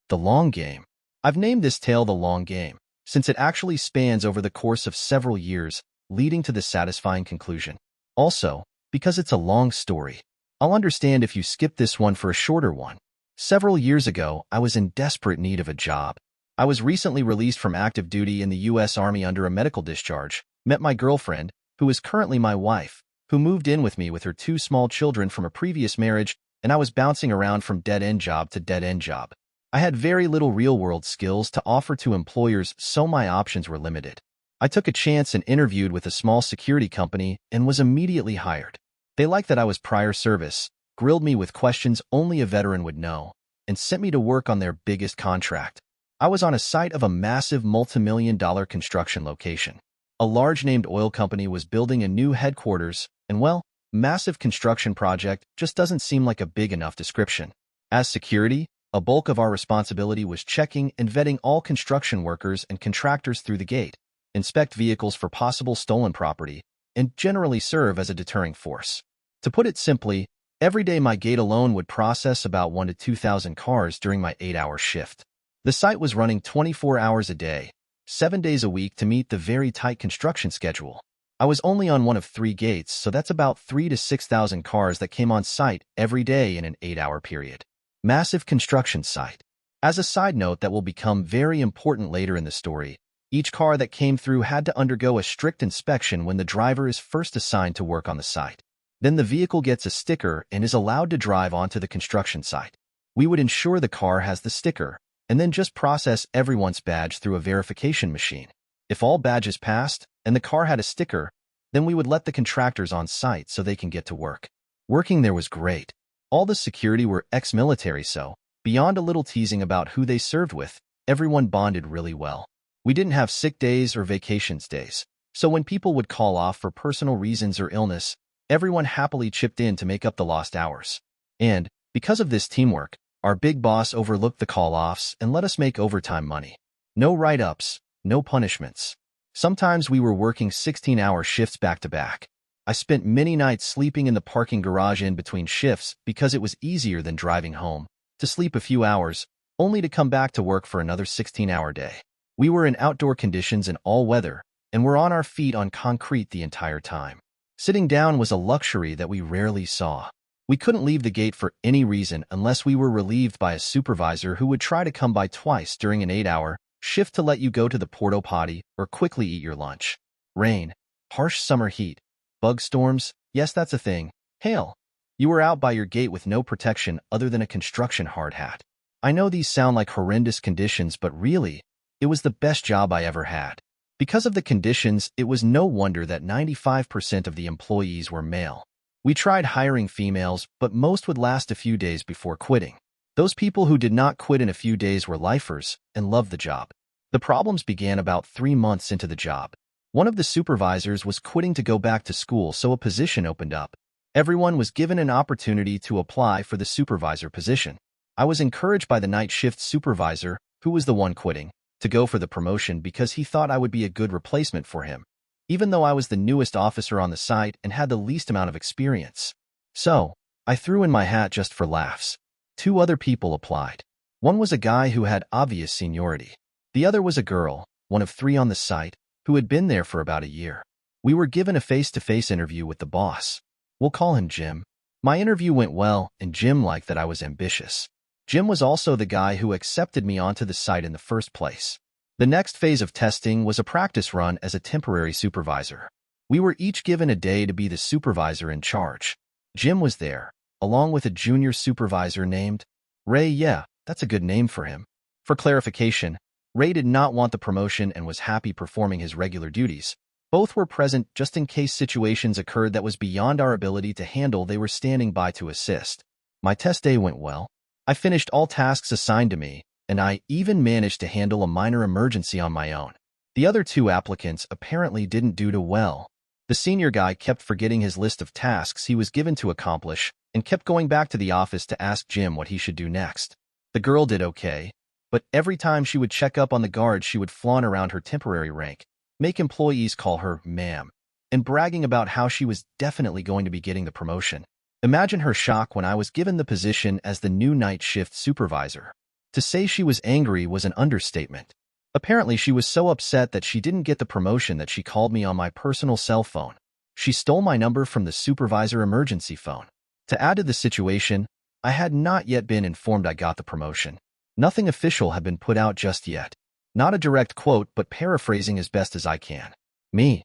The long game. I've named this tale the long game, since it actually spans over the course of several years, leading to the satisfying conclusion. Also, because it's a long story, I'll understand if you skip this one for a shorter one. Several years ago, I was in desperate need of a job. I was recently released from active duty in the U.S. Army under a medical discharge, met my girlfriend, who is currently my wife, who moved in with me with her 2 small children from a previous marriage, and I was bouncing around from dead-end job to dead-end job. I had very little real-world skills to offer to employers, so my options were limited. I took a chance and interviewed with a small security company and was immediately hired. They liked that I was prior service, grilled me with questions only a veteran would know, and sent me to work on their biggest contract. I was on a site of a massive multi-million-dollar construction location. A large-named oil company was building a new headquarters, and well, massive construction project just doesn't seem like a big enough description. As security, a bulk of our responsibility was checking and vetting all construction workers and contractors through the gate, inspect vehicles for possible stolen property, and generally serve as a deterring force. To put it simply, every day my gate alone would process about 1,000 to 2,000 cars during my 8-hour shift. The site was running 24 hours a day, 7 days a week to meet the very tight construction schedule. I was only on one of 3 gates, so that's about 3,000 to 6,000 cars that came on site every day in an 8-hour period. Massive construction site. As a side note that will become very important later in the story, each car that came through had to undergo a strict inspection when the driver is first assigned to work on the site. Then the vehicle gets a sticker and is allowed to drive onto the construction site. We would ensure the car has the sticker, and then just process everyone's badge through a verification machine. If all badges passed, and the car had a sticker, then we would let the contractors on site so they can get to work. Working there was great. All the security were ex-military, so, beyond a little teasing about who they served with, everyone bonded really well. We didn't have sick days or vacations days, so when people would call off for personal reasons or illness, everyone happily chipped in to make up the lost hours. And, because of this teamwork, our big boss overlooked the call-offs and let us make overtime money. No write-ups, no punishments. Sometimes we were working 16-hour shifts back-to-back. I spent many nights sleeping in the parking garage in between shifts because it was easier than driving home, to sleep a few hours, only to come back to work for another 16-hour day. We were in outdoor conditions in all weather, and were on our feet on concrete the entire time. Sitting down was a luxury that we rarely saw. We couldn't leave the gate for any reason unless we were relieved by a supervisor who would try to come by twice during an 8-hour shift to let you go to the porta potty or quickly eat your lunch. Rain, harsh summer heat, bug storms, yes, that's a thing. Hail. You were out by your gate with no protection other than a construction hard hat. I know these sound like horrendous conditions, but really, it was the best job I ever had. Because of the conditions, it was no wonder that 95% of the employees were male. We tried hiring females, but most would last a few days before quitting. Those people who did not quit in a few days were lifers and loved the job. The problems began about 3 months into the job. One of the supervisors was quitting to go back to school, so a position opened up. Everyone was given an opportunity to apply for the supervisor position. I was encouraged by the night shift supervisor, who was the one quitting, to go for the promotion because he thought I would be a good replacement for him, even though I was the newest officer on the site and had the least amount of experience. So, I threw in my hat just for laughs. 2 other people applied. One was a guy who had obvious seniority. The other was a girl, one of 3 on the site, who had been there for about a year. We were given a face-to-face interview with the boss. We'll call him Jim. My interview went well, and Jim liked that I was ambitious. Jim was also the guy who accepted me onto the site in the first place. The next phase of testing was a practice run as a temporary supervisor. We were each given a day to be the supervisor in charge. Jim was there, along with a junior supervisor named Ray. Yeah, that's a good name for him. For clarification, Ray did not want the promotion and was happy performing his regular duties. Both were present just in case situations occurred that was beyond our ability to handle. They were standing by to assist. My test day went well. I finished all tasks assigned to me, and I even managed to handle a minor emergency on my own. The other 2 applicants apparently didn't do too well. The senior guy kept forgetting his list of tasks he was given to accomplish and kept going back to the office to ask Jim what he should do next. The girl did okay, but every time she would check up on the guard, she would flaunt around her temporary rank, make employees call her ma'am, and bragging about how she was definitely going to be getting the promotion. Imagine her shock when I was given the position as the new night shift supervisor. To say she was angry was an understatement. Apparently, she was so upset that she didn't get the promotion that she called me on my personal cell phone. She stole my number from the supervisor emergency phone. To add to the situation, I had not yet been informed I got the promotion. Nothing official had been put out just yet. Not a direct quote, but paraphrasing as best as I can. Me.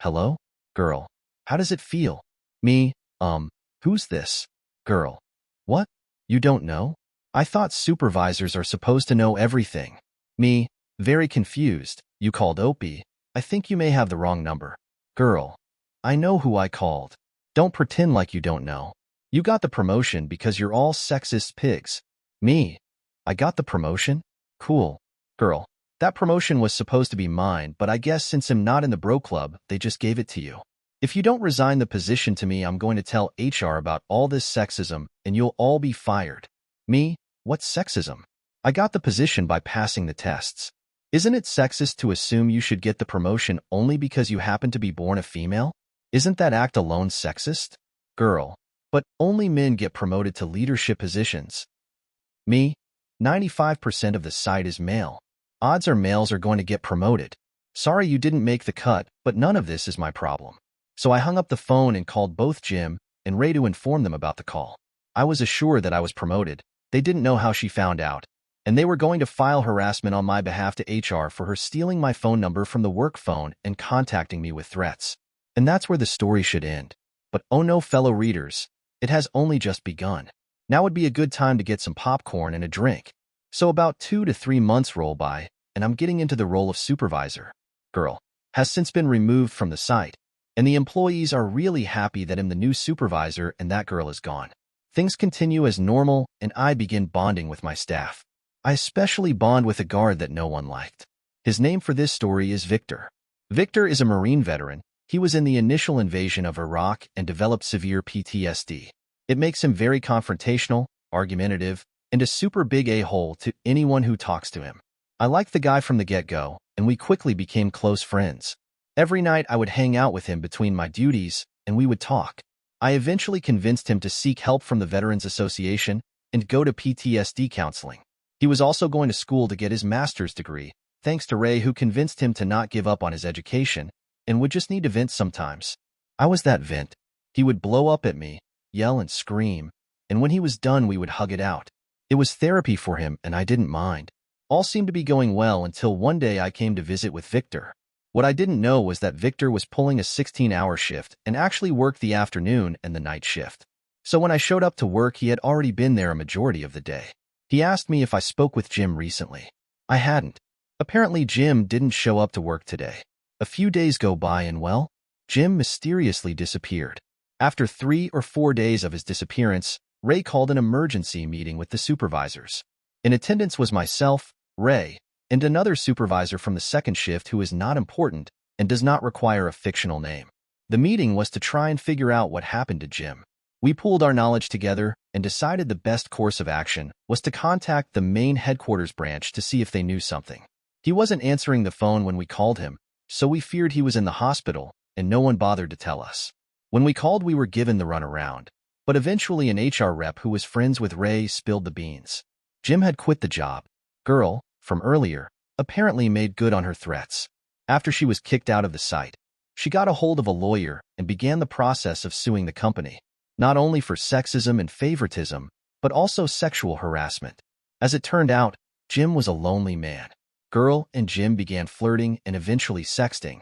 Hello? Girl. How does it feel? Me. Who's this? Girl. What? You don't know? I thought supervisors are supposed to know everything. Me. Very confused. You called Opie. I think you may have the wrong number. Girl. I know who I called. Don't pretend like you don't know. You got the promotion because you're all sexist pigs. Me. I got the promotion? Cool. Girl. That promotion was supposed to be mine, but I guess since I'm not in the bro club, they just gave it to you. If you don't resign the position to me, I'm going to tell HR about all this sexism, and you'll all be fired. Me? What's sexism? I got the position by passing the tests. Isn't it sexist to assume you should get the promotion only because you happen to be born a female? Isn't that act alone sexist? Girl. But only men get promoted to leadership positions. Me? 95% of the site is male. Odds are males are going to get promoted. Sorry you didn't make the cut, but none of this is my problem. So I hung up the phone and called both Jim and Ray to inform them about the call. I was assured that I was promoted. They didn't know how she found out, and they were going to file harassment on my behalf to HR for her stealing my phone number from the work phone and contacting me with threats. And that's where the story should end. But oh no, fellow readers, it has only just begun. Now would be a good time to get some popcorn and a drink. So about 2 to 3 months roll by, and I'm getting into the role of supervisor. Girl has since been removed from the site, and the employees are really happy that I'm the new supervisor and that girl is gone. Things continue as normal, and I begin bonding with my staff. I especially bond with a guard that no one liked. His name for this story is Victor. Victor is a Marine veteran. He was in the initial invasion of Iraq and developed severe PTSD. It makes him very confrontational, argumentative, and a super big a-hole to anyone who talks to him. I liked the guy from the get-go, and we quickly became close friends. Every night I would hang out with him between my duties, and we would talk. I eventually convinced him to seek help from the Veterans Association and go to PTSD counseling. He was also going to school to get his master's degree, thanks to Ray, who convinced him to not give up on his education and would just need to vent sometimes. I was that vent. He would blow up at me, yell and scream, and when he was done we would hug it out. It was therapy for him, and I didn't mind. All seemed to be going well until one day I came to visit with Victor. What I didn't know was that Victor was pulling a 16-hour shift and actually worked the afternoon and the night shift. So when I showed up to work, he had already been there a majority of the day. He asked me if I spoke with Jim recently. I hadn't. Apparently Jim didn't show up to work today. A few days go by and, well, Jim mysteriously disappeared. After 3 or 4 days of his disappearance, Ray called an emergency meeting with the supervisors. In attendance was myself, Ray, and another supervisor from the second shift who is not important and does not require a fictional name. The meeting was to try and figure out what happened to Jim. We pooled our knowledge together and decided the best course of action was to contact the main headquarters branch to see if they knew something. He wasn't answering the phone when we called him, so we feared he was in the hospital, and no one bothered to tell us. When we called, we were given the runaround, but eventually an HR rep who was friends with Ray spilled the beans. Jim had quit the job. Girl, from earlier, apparently made good on her threats. After she was kicked out of the site, she got a hold of a lawyer and began the process of suing the company, not only for sexism and favoritism, but also sexual harassment. As it turned out, Jim was a lonely man. Girl and Jim began flirting and eventually sexting,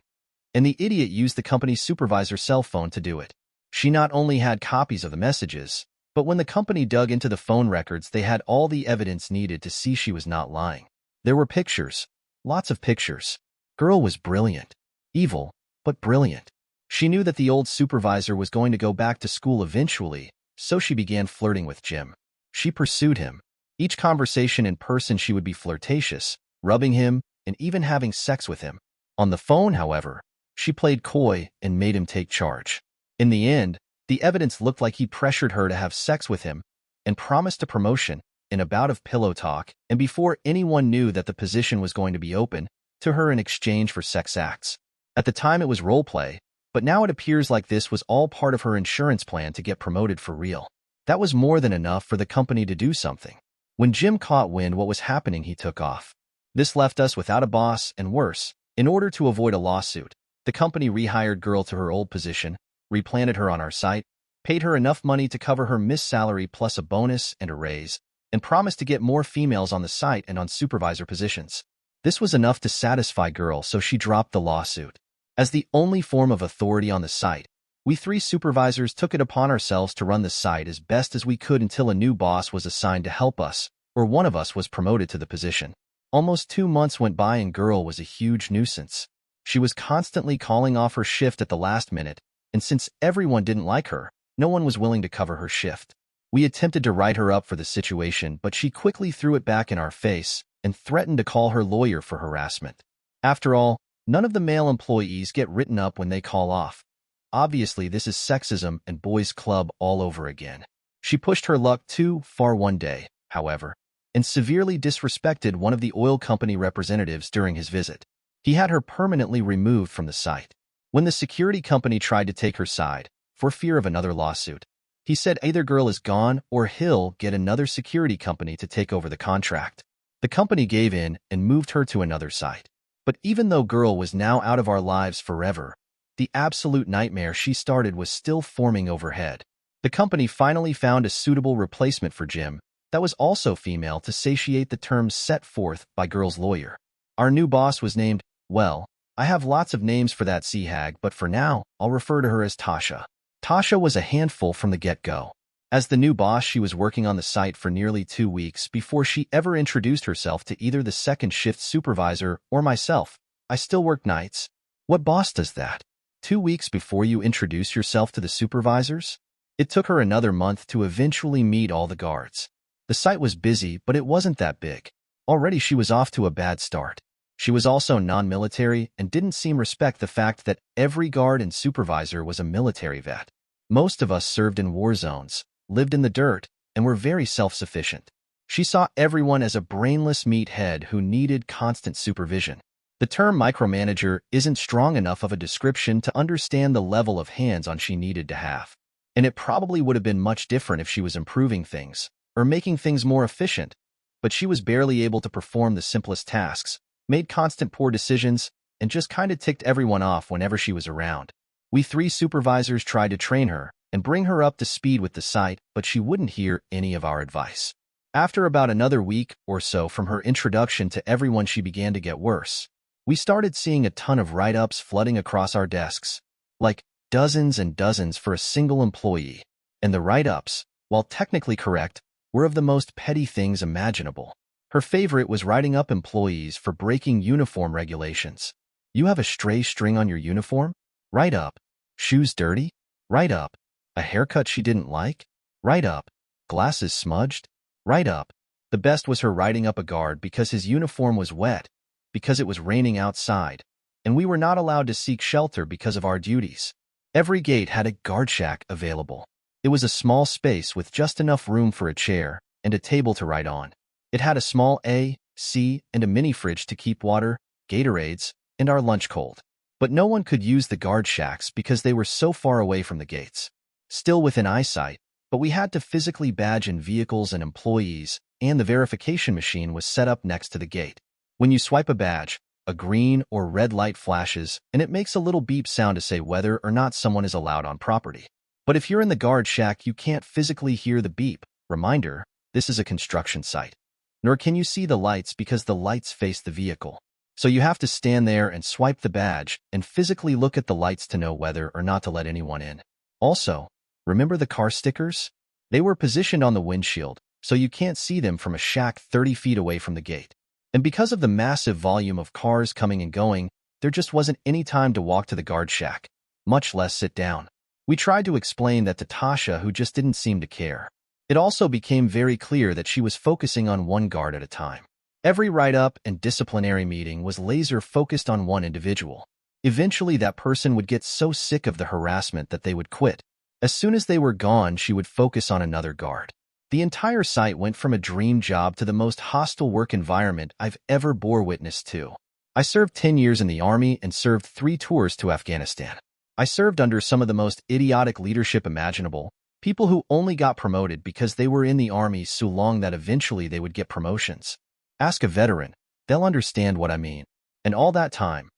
and the idiot used the company's supervisor's cell phone to do it. She not only had copies of the messages, but when the company dug into the phone records, they had all the evidence needed to see she was not lying. There were pictures, lots of pictures. Girl was brilliant. Evil, but brilliant. She knew that the old supervisor was going to go back to school eventually, so she began flirting with Jim. She pursued him. Each conversation in person she would be flirtatious, rubbing him, and even having sex with him. On the phone, however, she played coy and made him take charge. In the end, the evidence looked like he pressured her to have sex with him and promised a promotion in a bout of pillow talk, and before anyone knew that the position was going to be open to her in exchange for sex acts. At the time it was role play, but now it appears like this was all part of her insurance plan to get promoted for real. That was more than enough for the company to do something. When Jim caught wind what was happening, he took off. This left us without a boss, and worse, in order to avoid a lawsuit, the company rehired girl to her old position, replanted her on our site, paid her enough money to cover her missed salary plus a bonus and a raise, and promised to get more females on the site and on supervisor positions. This was enough to satisfy girl, so she dropped the lawsuit. As the only form of authority on the site, we 3 supervisors took it upon ourselves to run the site as best as we could until a new boss was assigned to help us, or one of us was promoted to the position. Almost 2 months went by and girl was a huge nuisance. She was constantly calling off her shift at the last minute, and since everyone didn't like her, no one was willing to cover her shift. We attempted to write her up for the situation, but she quickly threw it back in our face and threatened to call her lawyer for harassment. After all, none of the male employees get written up when they call off. Obviously, this is sexism and boys' club all over again. She pushed her luck too far one day, however, and severely disrespected one of the oil company representatives during his visit. He had her permanently removed from the site. When the security company tried to take her side, for fear of another lawsuit, he said either girl is gone or he'll get another security company to take over the contract. The company gave in and moved her to another site. But even though girl was now out of our lives forever, the absolute nightmare she started was still forming overhead. The company finally found a suitable replacement for Jim that was also female to satiate the terms set forth by girl's lawyer. Our new boss was named, well, I have lots of names for that sea hag, but for now, I'll refer to her as Tasha. Tasha was a handful from the get-go. As the new boss, she was working on the site for nearly 2 weeks before she ever introduced herself to either the second shift supervisor or myself. I still work nights. What boss does that? 2 weeks before you introduce yourself to the supervisors? It took her another month to eventually meet all the guards. The site was busy, but it wasn't that big. Already she was off to a bad start. She was also non-military and didn't seem to respect the fact that every guard and supervisor was a military vet. Most of us served in war zones, lived in the dirt, and were very self-sufficient. She saw everyone as a brainless meathead who needed constant supervision. The term micromanager isn't strong enough of a description to understand the level of hands-on she needed to have. And it probably would have been much different if she was improving things, or making things more efficient, but she was barely able to perform the simplest tasks, made constant poor decisions, and just kinda ticked everyone off whenever she was around. We 3 supervisors tried to train her and bring her up to speed with the site, but she wouldn't hear any of our advice. After about another week or so from her introduction to everyone, she began to get worse. We started seeing a ton of write-ups flooding across our desks, like dozens and dozens for a single employee. And the write-ups, while technically correct, were of the most petty things imaginable. Her favorite was writing up employees for breaking uniform regulations. You have a stray string on your uniform? Write up. Shoes dirty? Write up. A haircut she didn't like? Write up. Glasses smudged? Write up. The best was her writing up a guard because his uniform was wet, because it was raining outside, and we were not allowed to seek shelter because of our duties. Every gate had a guard shack available. It was a small space with just enough room for a chair and a table to write on. It had a small AC and a mini fridge to keep water, Gatorades, and our lunch cold. But no one could use the guard shacks because they were so far away from the gates. Still within eyesight, but we had to physically badge in vehicles and employees, and the verification machine was set up next to the gate. When you swipe a badge, a green or red light flashes, and it makes a little beep sound to say whether or not someone is allowed on property. But if you're in the guard shack, you can't physically hear the beep. Reminder, this is a construction site. Nor can you see the lights because the lights face the vehicle. So you have to stand there and swipe the badge and physically look at the lights to know whether or not to let anyone in. Also, remember the car stickers? They were positioned on the windshield, so you can't see them from a shack 30 feet away from the gate. And because of the massive volume of cars coming and going, there just wasn't any time to walk to the guard shack, much less sit down. We tried to explain that to Tasha, who just didn't seem to care. It also became very clear that she was focusing on one guard at a time. Every write-up and disciplinary meeting was laser-focused on one individual. Eventually, that person would get so sick of the harassment that they would quit. As soon as they were gone, she would focus on another guard. The entire site went from a dream job to the most hostile work environment I've ever bore witness to. I served 10 years in the Army and served 3 tours to Afghanistan. I served under some of the most idiotic leadership imaginable, People who only got promoted because they were in the army so long that eventually they would get promotions. Ask a veteran, they'll understand what I mean. And all that time,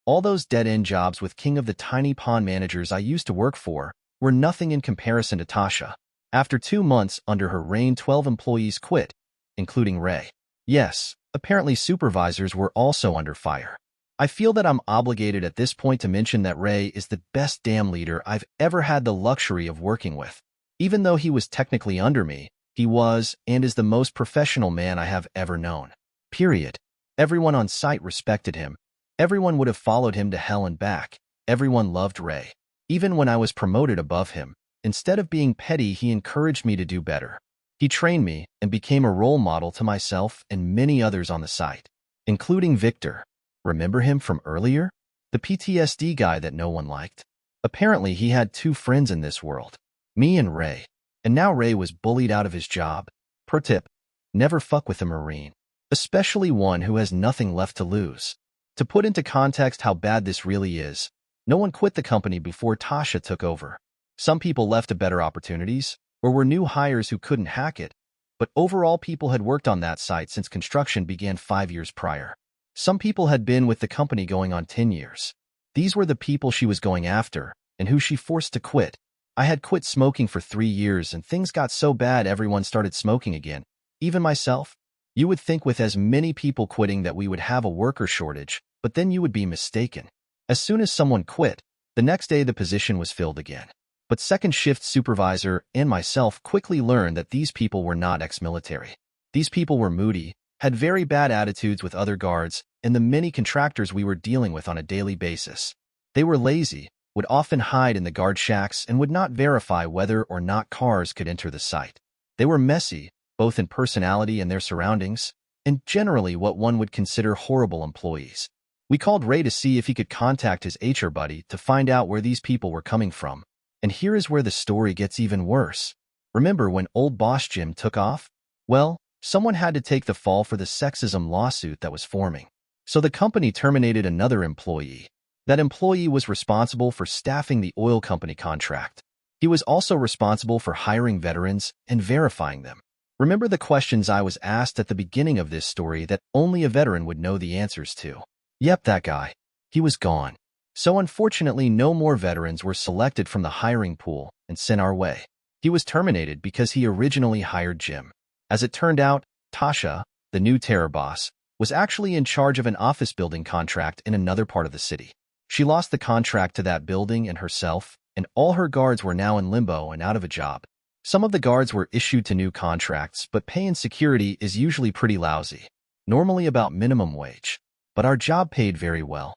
all those dead-end jobs with king of the tiny pond managers I used to work for were nothing in comparison to Tasha. After 2 months under her reign, 12 employees quit, including Ray. Yes, apparently supervisors were also under fire. I feel that I'm obligated at this point to mention that Ray is the best damn leader I've ever had the luxury of working with. Even though he was technically under me, he was and is the most professional man I have ever known. Period. Everyone on site respected him. Everyone would have followed him to hell and back. Everyone loved Ray. Even when I was promoted above him, instead of being petty, he encouraged me to do better. He trained me and became a role model to myself and many others on the site, including Victor. Remember him from earlier? The PTSD guy that no one liked. Apparently, he had 2 friends in this world, me and Ray. And now Ray was bullied out of his job. Pro tip, never fuck with a Marine, especially one who has nothing left to lose. To put into context how bad this really is, no one quit the company before Tasha took over. Some people left to better opportunities, or were new hires who couldn't hack it, but overall people had worked on that site since construction began 5 years prior. Some people had been with the company going on 10 years. These were the people she was going after, and who she forced to quit. I had quit smoking for 3 years, and things got so bad everyone started smoking again, even myself. You would think with as many people quitting that we would have a worker shortage, but then you would be mistaken. As soon as someone quit, the next day the position was filled again. But second shift supervisor and myself quickly learned that these people were not ex-military. These people were moody, had very bad attitudes with other guards and the many contractors we were dealing with on a daily basis. They were lazy, would often hide in the guard shacks, and would not verify whether or not cars could enter the site. They were messy, both in personality and their surroundings, and generally what one would consider horrible employees. We called Ray to see if he could contact his HR buddy to find out where these people were coming from. And here is where the story gets even worse. Remember when old boss Jim took off? Well, someone had to take the fall for the sexism lawsuit that was forming. So the company terminated another employee. That employee was responsible for staffing the oil company contract. He was also responsible for hiring veterans and verifying them. Remember the questions I was asked at the beginning of this story that only a veteran would know the answers to? Yep, that guy. He was gone. So unfortunately, no more veterans were selected from the hiring pool and sent our way. He was terminated because he originally hired Jim. As it turned out, Tasha, the new terror boss, was actually in charge of an office building contract in another part of the city. She lost the contract to that building and herself, and all her guards were now in limbo and out of a job. Some of the guards were issued to new contracts, but pay and security is usually pretty lousy, normally about minimum wage. But our job paid very well.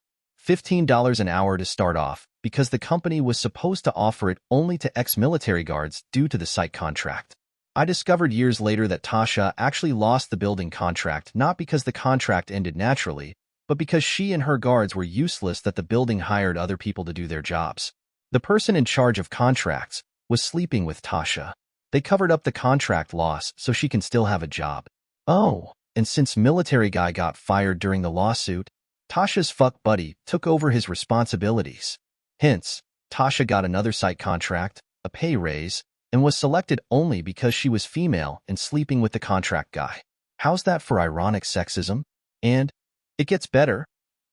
$15 an hour to start off, because the company was supposed to offer it only to ex-military guards due to the site contract. I discovered years later that Tasha actually lost the building contract not because the contract ended naturally, but because she and her guards were useless, that the building hired other people to do their jobs. The person in charge of contracts was sleeping with Tasha. They covered up the contract loss so she can still have a job. Oh, and since military guy got fired during the lawsuit, Tasha's fuck buddy took over his responsibilities. Hence, Tasha got another site contract, a pay raise, and was selected only because she was female and sleeping with the contract guy. How's that for ironic sexism? And it gets better.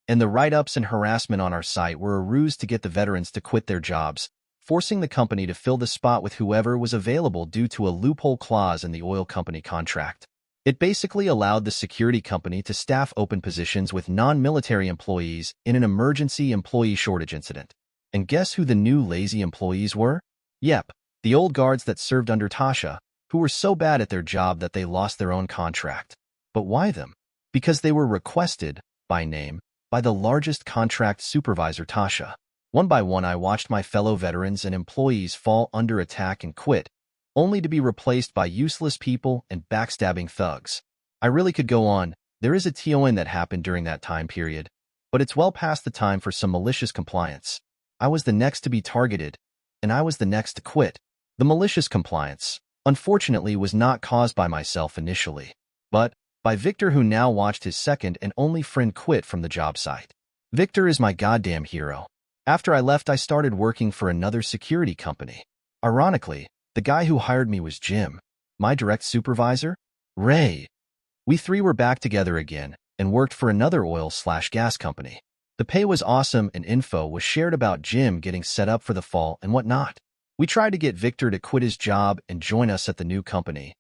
And the write-ups and harassment on our site were a ruse to get the veterans to quit their jobs, forcing the company to fill the spot with whoever was available due to a loophole clause in the oil company contract. It basically allowed the security company to staff open positions with non-military employees in an emergency employee shortage incident. And guess who the new lazy employees were? Yep, the old guards that served under Tasha, who were so bad at their job that they lost their own contract. But why them? Because they were requested, by name, by the largest contract supervisor, Tasha. One by one, I watched my fellow veterans and employees fall under attack and quit, only to be replaced by useless people and backstabbing thugs. I really could go on. There is a TON that happened during that time period, but it's well past the time for some malicious compliance. I was the next to be targeted, and I was the next to quit. The malicious compliance, unfortunately, was not caused by myself initially, but by Victor, who now watched his second and only friend quit from the job site. Victor is my goddamn hero. After I left, I started working for another security company. Ironically, The guy who hired me was Jim. My direct supervisor? Ray. We three were back together again and worked for another oil/gas company. The pay was awesome and info was shared about Jim getting set up for the fall and whatnot. We tried to get Victor to quit his job and join us at the new company.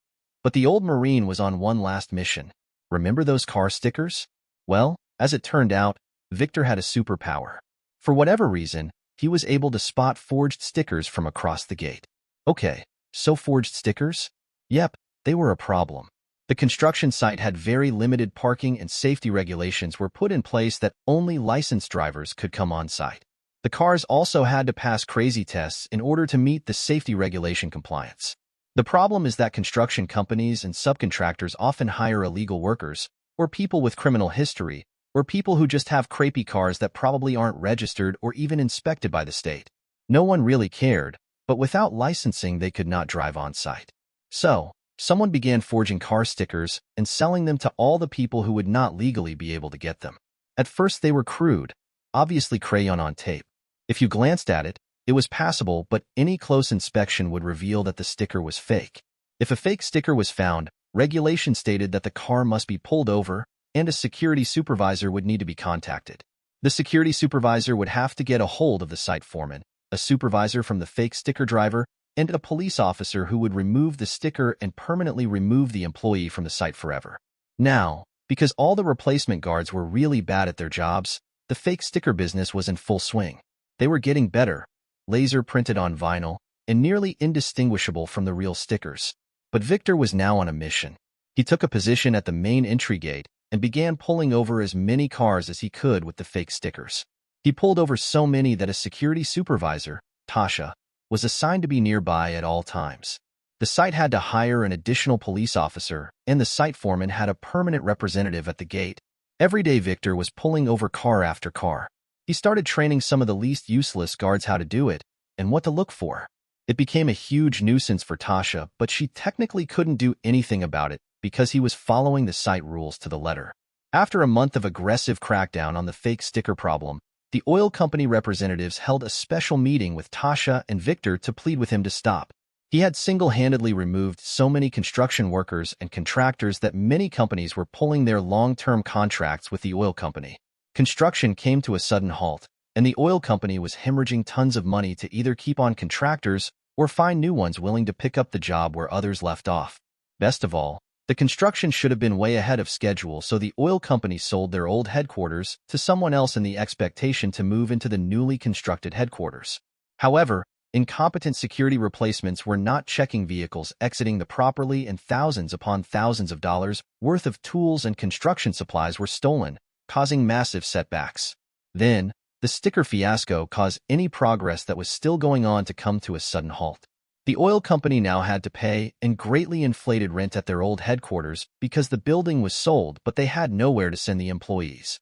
But the old Marine was on one last mission. Remember those car stickers? Well, as it turned out, Victor had a superpower. For whatever reason, he was able to spot forged stickers from across the gate. Okay, so forged stickers? Yep, they were a problem. The construction site had very limited parking and safety regulations were put in place that only licensed drivers could come on site. The cars also had to pass crazy tests in order to meet the safety regulation compliance. The problem is that construction companies and subcontractors often hire illegal workers, or people with criminal history, or people who just have crappy cars that probably aren't registered or even inspected by the state. No one really cared, but without licensing they could not drive on site. So, someone began forging car stickers and selling them to all the people who would not legally be able to get them. At first they were crude, obviously crayon on tape. If you glanced at it, it was passable, but any close inspection would reveal that the sticker was fake. If a fake sticker was found, regulation stated that the car must be pulled over and a security supervisor would need to be contacted. The security supervisor would have to get a hold of the site foreman, a supervisor from the fake sticker driver, and a police officer who would remove the sticker and permanently remove the employee from the site forever. Now, because all the replacement guards were really bad at their jobs, the fake sticker business was in full swing. They were getting better, laser printed on vinyl, and nearly indistinguishable from the real stickers. But Victor was now on a mission. He took a position at the main entry gate and began pulling over as many cars as he could with the fake stickers. He pulled over so many that a security supervisor, Tasha, was assigned to be nearby at all times. The site had to hire an additional police officer, and the site foreman had a permanent representative at the gate. Every day Victor was pulling over car after car. He started training some of the least useless guards how to do it and what to look for. It became a huge nuisance for Tasha, but she technically couldn't do anything about it because he was following the site rules to the letter. After a month of aggressive crackdown on the fake sticker problem, the oil company representatives held a special meeting with Tasha and Victor to plead with him to stop. He had single-handedly removed so many construction workers and contractors that many companies were pulling their long-term contracts with the oil company. Construction came to a sudden halt, and the oil company was hemorrhaging tons of money to either keep on contractors or find new ones willing to pick up the job where others left off. Best of all, the construction should have been way ahead of schedule, so the oil company sold their old headquarters to someone else in the expectation to move into the newly constructed headquarters. However, incompetent security replacements were not checking vehicles exiting the property, and thousands upon thousands of dollars worth of tools and construction supplies were stolen, causing massive setbacks. Then, the sticker fiasco caused any progress that was still going on to come to a sudden halt. The oil company now had to pay and greatly inflated rent at their old headquarters because the building was sold, but they had nowhere to send the employees.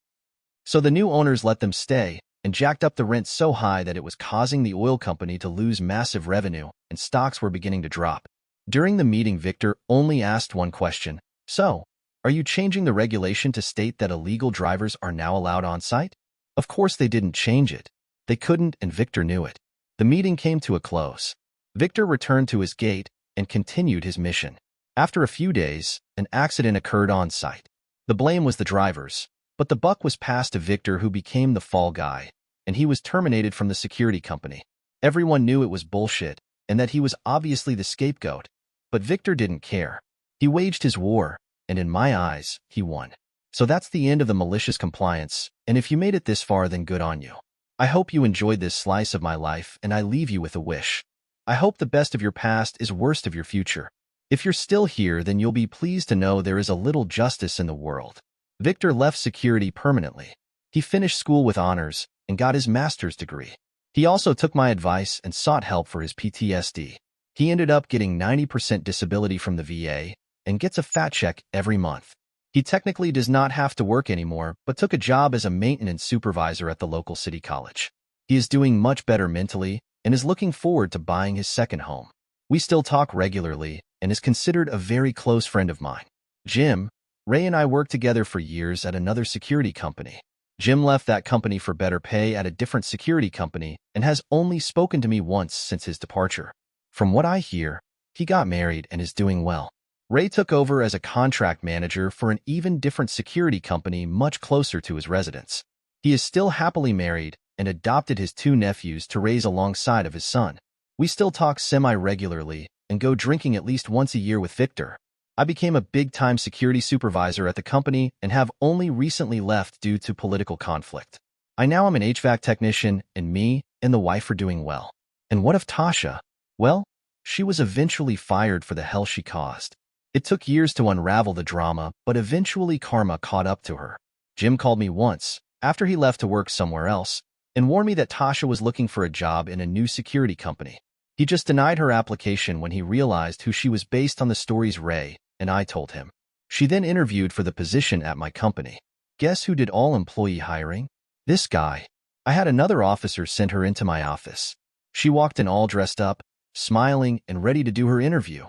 So the new owners let them stay and jacked up the rent so high that it was causing the oil company to lose massive revenue and stocks were beginning to drop. During the meeting, Victor only asked one question. So, are you changing the regulation to state that illegal drivers are now allowed on site? Of course they didn't change it. They couldn't, and Victor knew it. The meeting came to a close. Victor returned to his gate and continued his mission. After a few days, an accident occurred on site. The blame was the drivers, but the buck was passed to Victor, who became the fall guy, and he was terminated from the security company. Everyone knew it was bullshit and that he was obviously the scapegoat, but Victor didn't care. He waged his war, and in my eyes, he won. So that's the end of the malicious compliance, and if you made it this far, then good on you. I hope you enjoyed this slice of my life, and I leave you with a wish. I hope the best of your past is worst of your future. If you're still here, then you'll be pleased to know there is a little justice in the world. Victor left security permanently. He finished school with honors and got his master's degree. He also took my advice and sought help for his PTSD. He ended up getting 90% disability from the VA and gets a fat check every month. He technically does not have to work anymore, but took a job as a maintenance supervisor at the local city college. He is doing much better mentally and is looking forward to buying his second home. We still talk regularly and is considered a very close friend of mine. Jim, Ray and I worked together for years at another security company. Jim left that company for better pay at a different security company and has only spoken to me once since his departure. From what I hear, He got married and is doing well. Ray took over as a contract manager for an even different security company much closer to his residence. He is still happily married and adopted his 2 nephews to raise alongside of his son. We still talk semi-regularly and go drinking at least once a year with Victor. I became a big-time security supervisor at the company and have only recently left due to political conflict. I now am an HVAC technician, and me and the wife are doing well. And what of Tasha? Well, she was eventually fired for the hell she caused. It took years to unravel the drama, but eventually karma caught up to her. Jim called me once, after he left to work somewhere else, and warned me that Tasha was looking for a job in a new security company. He just denied her application when he realized who she was based on the stories Ray and I told him. She then interviewed for the position at my company. Guess who did all employee hiring? This guy. I had another officer send her into my office. She walked in all dressed up, smiling and ready to do her interview.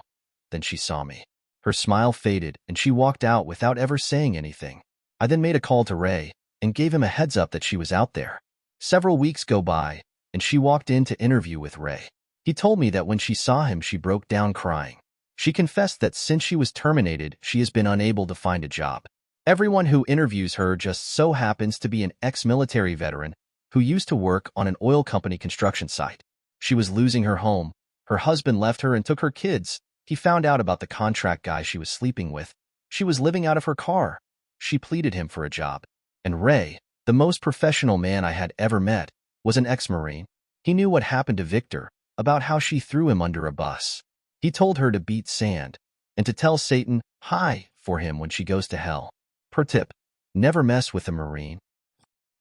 Then she saw me. Her smile faded and she walked out without ever saying anything. I then made a call to Ray and gave him a heads up that she was out there. Several weeks go by and she walked in to interview with Ray. He told me that when she saw him, she broke down crying. She confessed that since she was terminated, she has been unable to find a job. Everyone who interviews her just so happens to be an ex-military veteran who used to work on an oil company construction site. She was losing her home. Her husband left her and took her kids. He found out about the contract guy she was sleeping with. She was living out of her car. She pleaded him for a job. And Ray, the most professional man I had ever met, was an ex-Marine. He knew what happened to Victor, about how she threw him under a bus. He told her to beat sand and to tell Satan hi for him when she goes to hell. Per tip, never mess with a Marine.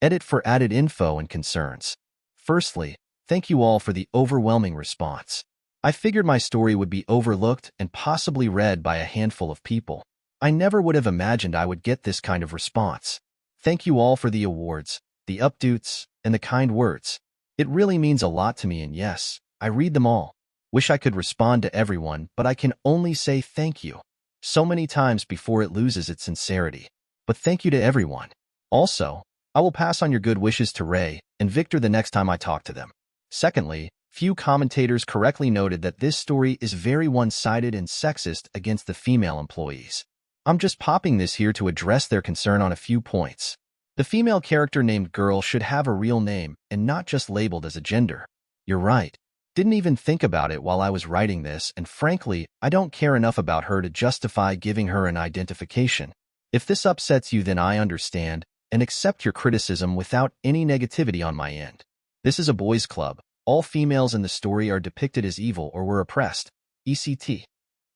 Edit for added info and concerns. Firstly, thank you all for the overwhelming response. I figured my story would be overlooked and possibly read by a handful of people. I never would have imagined I would get this kind of response. Thank you all for the awards, the updates, and the kind words. It really means a lot to me, and yes, I read them all. Wish I could respond to everyone, but I can only say thank you so many times before it loses its sincerity. But thank you to everyone. Also, I will pass on your good wishes to Ray and Victor the next time I talk to them. Secondly, few commentators correctly noted that this story is very one-sided and sexist against the female employees. I'm just popping this here to address their concern on a few points. The female character named Girl should have a real name and not just labeled as a gender. You're right. Didn't even think about it while I was writing this, and frankly, I don't care enough about her to justify giving her an identification. If this upsets you, then I understand and accept your criticism without any negativity on my end. This is a boys' club. All females in the story are depicted as evil or were oppressed. ECT.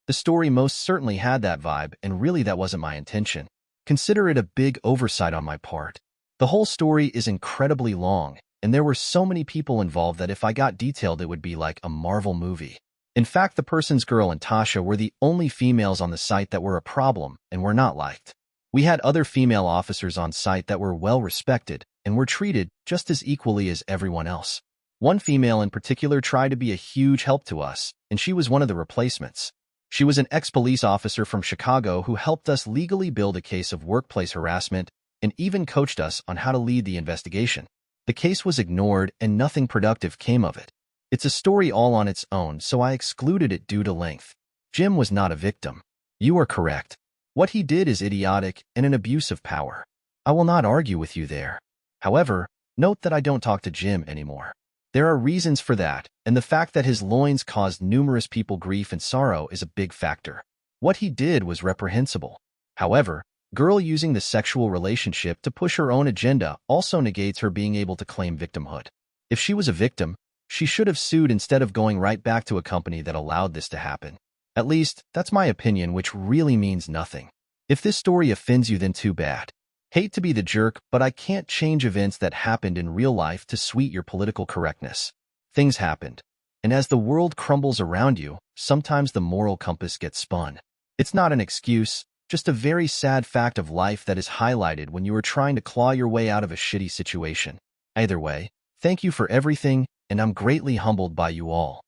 The story most certainly had that vibe, and really that wasn't my intention. Consider it a big oversight on my part. The whole story is incredibly long, and there were so many people involved that if I got detailed, it would be like a Marvel movie. In fact, the person's Girl and Tasha were the only females on the site that were a problem and were not liked. We had other female officers on site that were well respected and were treated just as equally as everyone else. One female in particular tried to be a huge help to us, and she was one of the replacements. She was an ex-police officer from Chicago who helped us legally build a case of workplace harassment and even coached us on how to lead the investigation. The case was ignored and nothing productive came of it. It's a story all on its own, so I excluded it due to length. Jim was not a victim. You are correct. What he did is idiotic and an abuse of power. I will not argue with you there. However, note that I don't talk to Jim anymore. There are reasons for that, and the fact that his loins caused numerous people grief and sorrow is a big factor. What he did was reprehensible. However, Girl using the sexual relationship to push her own agenda also negates her being able to claim victimhood. If she was a victim, she should have sued instead of going right back to a company that allowed this to happen. At least, that's my opinion, which really means nothing. If this story offends you, then too bad. Hate to be the jerk, but I can't change events that happened in real life to suit your political correctness. Things happened. And as the world crumbles around you, sometimes the moral compass gets spun. It's not an excuse, just a very sad fact of life that is highlighted when you are trying to claw your way out of a shitty situation. Either way, thank you for everything, and I'm greatly humbled by you all.